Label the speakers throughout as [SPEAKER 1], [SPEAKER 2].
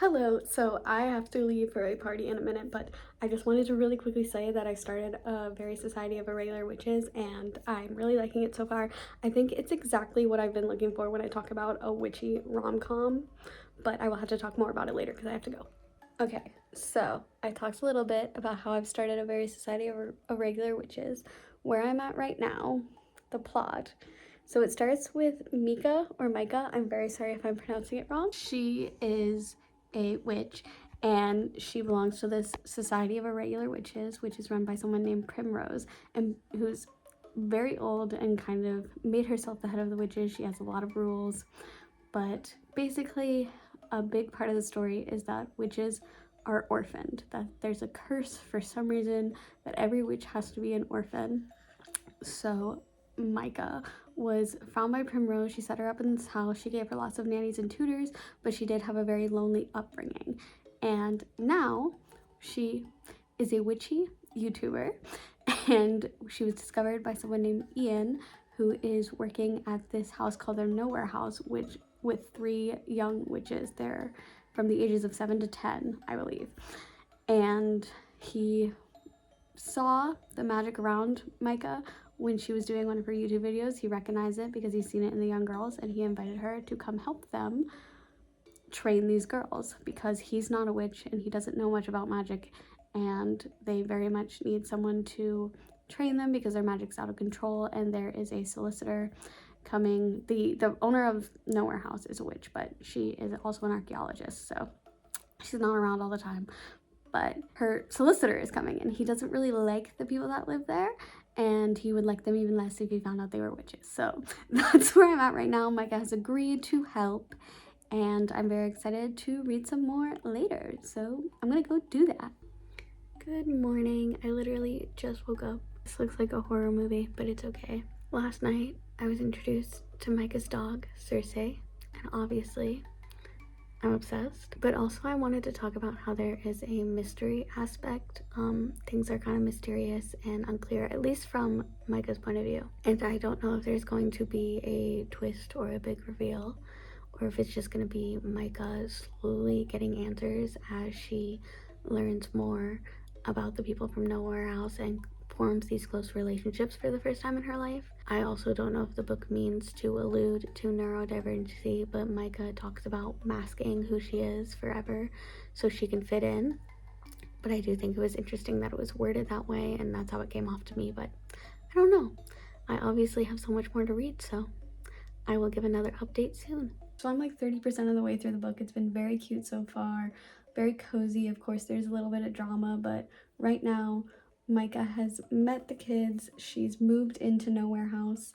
[SPEAKER 1] Hello, so I have to leave for a party in a minute, but I just wanted to really quickly say that I started a very Society of Irregular Witches and I'm really liking it so far. I think it's exactly what I've been looking for when I talk about a witchy rom-com, but I will have to talk more about it later because I have to go. Okay, so I talked a little bit about how I've started a very Society of Irregular Witches. Where I'm at right now, the plot. So it starts with Mika or Micah. I'm very sorry if I'm pronouncing it wrong. She is a witch and she belongs to this Society of Irregular Witches, which is run by someone named Primrose, and who's very old and kind of made herself the head of the witches. She has a lot of rules, but basically a big part of the story is that witches are orphaned, that there's a curse for some reason that every witch has to be an orphan. So Micah was found by Primrose. She set her up in this house. She gave her lots of nannies and tutors, but she did have a very lonely upbringing. And now she is a witchy YouTuber, and she was discovered by someone named Ian, who is working at this house called their Nowhere House, which with 3 young witches. They're from the ages of 7 to 10, I believe. And he saw the magic around Micah when she was doing one of her YouTube videos. He recognized it because he's seen it in the young girls, and he invited her to come help them train these girls because he's not a witch and he doesn't know much about magic, and they very much need someone to train them because their magic's out of control. And there is a solicitor coming. The owner of Nowhere House is a witch, but she is also an archaeologist, so she's not around all the time. But her solicitor is coming and he doesn't really like the people that live there, and he would like them even less if he found out they were witches. So that's where I'm at right now. Micah has agreed to help and I'm very excited to read some more later. So I'm gonna go do that. Good morning. I literally just woke up. This looks like a horror movie, but it's okay. Last night I was introduced to Micah's dog, Circe, and obviously I'm obsessed. But also I wanted to talk about how there is a mystery aspect. Things are kind of mysterious and unclear, at least from Micah's point of view. And I don't know if there's going to be a twist or a big reveal, or if it's just going to be Micah slowly getting answers as she learns more about the people from Nowhere House and forms these close relationships for the first time in her life. I also don't know if the book means to allude to neurodivergency, but Micah talks about masking who she is forever so she can fit in. But I do think it was interesting that it was worded that way, and that's how it came off to me. But I don't know. I obviously have so much more to read, so I will give another update soon. So I'm like 30% of the way through the book. It's been very cute so far, very cozy. Of course, there's a little bit of drama, but right now Micah has met the kids. She's moved into Nowhere House,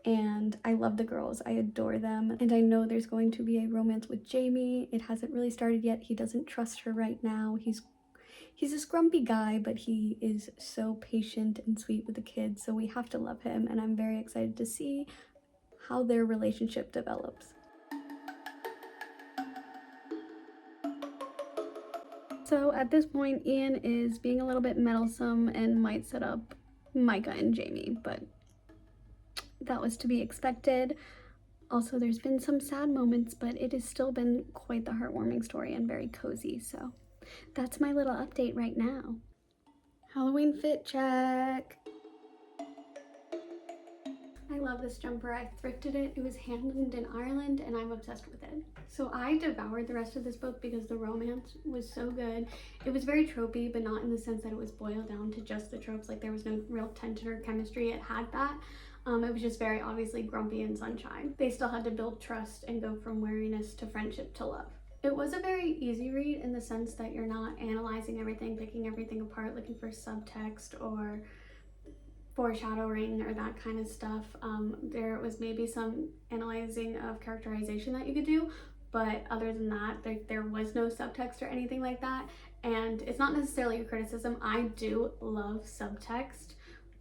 [SPEAKER 1] and I love the girls. I adore them, and I know there's going to be a romance with Jamie. It hasn't really started yet. He doesn't trust her right now. He's this grumpy guy, but he is so patient and sweet with the kids, so we have to love him, and I'm very excited to see how their relationship develops. So at this point, Ian is being a little bit meddlesome and might set up Micah and Jamie, but that was to be expected. Also, there's been some sad moments, but it has still been quite the heartwarming story and very cozy. So that's my little update right now. Halloween fit check. I love this jumper. I thrifted it. It was handloomed in Ireland and I'm obsessed with it. So I devoured the rest of this book because the romance was so good. It was very tropey, but not in the sense that it was boiled down to just the tropes. Like there was no real tension or chemistry. It had that. It was just very obviously Grumpy and Sunshine. They still had to build trust and go from wariness to friendship to love. It was a very easy read in the sense that you're not analyzing everything, picking everything apart, looking for subtext or foreshadowing or that kind of stuff. There was maybe some analyzing of characterization that you could do, but other than that, there was no subtext or anything like that. And it's not necessarily a criticism. I do love subtext,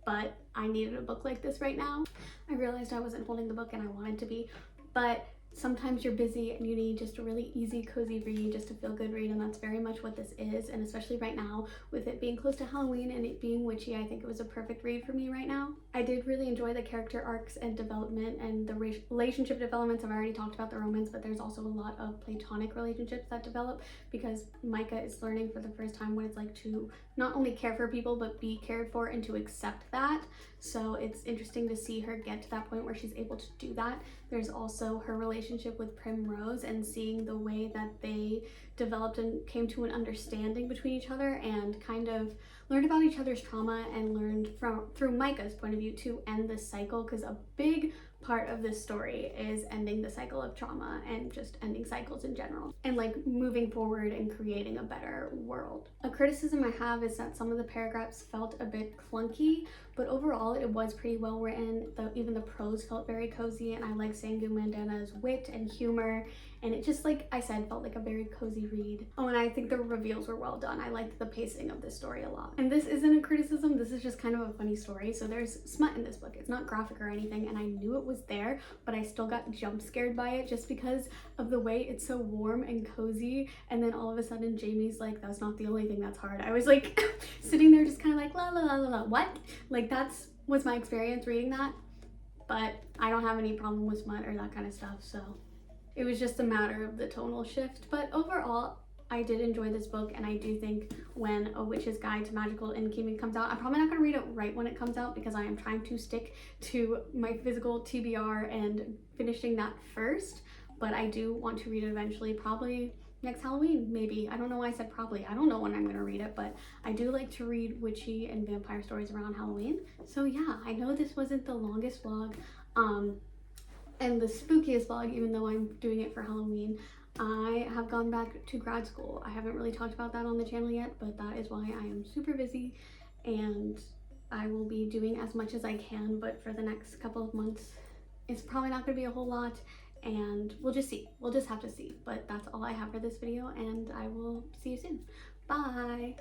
[SPEAKER 1] but I needed a book like this right now. I realized I wasn't holding the book and I wanted to be, but sometimes you're busy and you need just a really easy, cozy read, just a feel-good read, and that's very much what this is. And especially right now, with it being close to Halloween and it being witchy, I think it was a perfect read for me right now. I did really enjoy the character arcs and development and the relationship developments. I've already talked about the romance, but there's also a lot of platonic relationships that develop, because Micah is learning for the first time what it's like to not only care for people but be cared for, and to accept that. So it's interesting to see her get to that point where she's able to do that. There's also her relationship with Primrose and seeing the way that they developed and came to an understanding between each other, and kind of learned about each other's trauma and learned through Micah's point of view to end this cycle, because a big part of this story is ending the cycle of trauma and just ending cycles in general, and like moving forward and creating a better world. A criticism I have is that some of the paragraphs felt a bit clunky, but overall it was pretty well written. Even the prose felt very cozy, and I like Sangu Mandana's wit and humor, and it just, like I said, felt like a very cozy read. Oh, and I think the reveals were well done. I liked the pacing of this story a lot. And this isn't a criticism, this is just kind of a funny story. So there's smut in this book. It's not graphic or anything, and I knew it was there, but I still got jump scared by it just because of the way it's so warm and cozy. And then all of a sudden Jamie's like, that's not the only thing that's hard. I was like sitting there just kind of like, la la la la la, what? Like was my experience reading that, but I don't have any problem with smut or that kind of stuff, so it was just a matter of the tonal shift. But overall, I did enjoy this book, and I do think when A Witch's Guide to Magical Innkeeping comes out, I'm probably not going to read it right when it comes out, because I am trying to stick to my physical TBR and finishing that first, but I do want to read it eventually, probably next Halloween, maybe. I don't know why I said probably. I don't know when I'm going to read it, but I do like to read witchy and vampire stories around Halloween. So yeah, I know this wasn't the longest vlog, and the spookiest vlog, even though I'm doing it for Halloween. I have gone back to grad school. I haven't really talked about that on the channel yet, but that is why I am super busy, and I will be doing as much as I can, but for the next couple of months, it's probably not going to be a whole lot, and we'll just see. We'll just have to see. But that's all I have for this video, and I will see you soon. Bye!